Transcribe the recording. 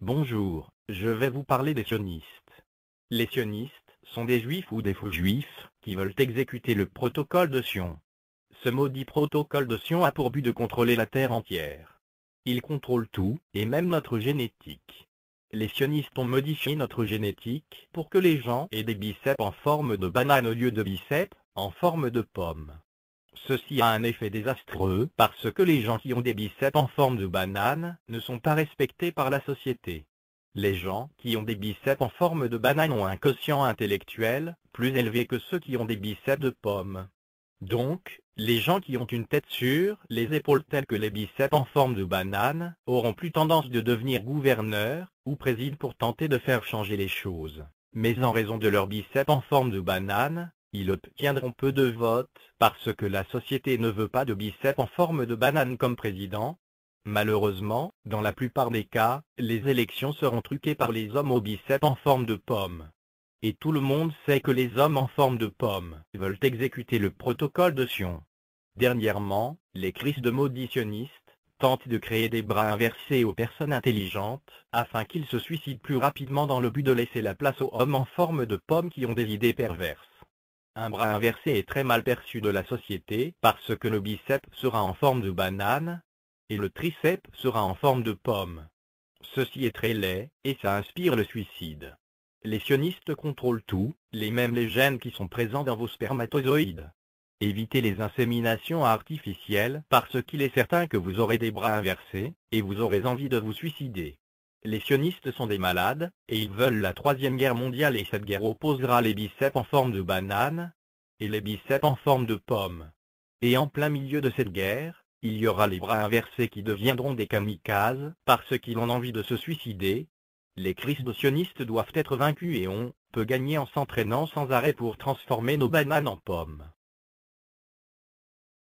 Bonjour, je vais vous parler des sionistes. Les sionistes sont des juifs ou des faux juifs qui veulent exécuter le protocole de Sion. Ce maudit protocole de Sion a pour but de contrôler la terre entière. Il contrôle tout, et même notre génétique. Les sionistes ont modifié notre génétique pour que les gens aient des biceps en forme de banane au lieu de biceps en forme de pomme. Ceci a un effet désastreux parce que les gens qui ont des biceps en forme de banane ne sont pas respectés par la société. Les gens qui ont des biceps en forme de banane ont un quotient intellectuel plus élevé que ceux qui ont des biceps de pomme. Donc, les gens qui ont une tête sur les épaules telles que les biceps en forme de banane auront plus tendance de devenir gouverneurs ou président pour tenter de faire changer les choses. Mais en raison de leurs biceps en forme de banane, ils obtiendront peu de votes parce que la société ne veut pas de biceps en forme de banane comme président. Malheureusement, dans la plupart des cas, les élections seront truquées par les hommes aux biceps en forme de pomme. Et tout le monde sait que les hommes en forme de pomme veulent exécuter le protocole de Sion. Dernièrement, les crises de maudits sionistes tentent de créer des bras inversés aux personnes intelligentes, afin qu'ils se suicident plus rapidement dans le but de laisser la place aux hommes en forme de pomme qui ont des idées perverses. Un bras inversé est très mal perçu de la société parce que le biceps sera en forme de banane, et le triceps sera en forme de pomme. Ceci est très laid, et ça inspire le suicide. Les sionistes contrôlent tout, même les gènes qui sont présents dans vos spermatozoïdes. Évitez les inséminations artificielles parce qu'il est certain que vous aurez des bras inversés, et vous aurez envie de vous suicider. Les sionistes sont des malades, et ils veulent la troisième guerre mondiale et cette guerre opposera les biceps en forme de banane, et les biceps en forme de pomme. Et en plein milieu de cette guerre, il y aura les bras inversés qui deviendront des kamikazes parce qu'ils ont envie de se suicider. Les christ-sionistes doivent être vaincus et on peut gagner en s'entraînant sans arrêt pour transformer nos bananes en pommes.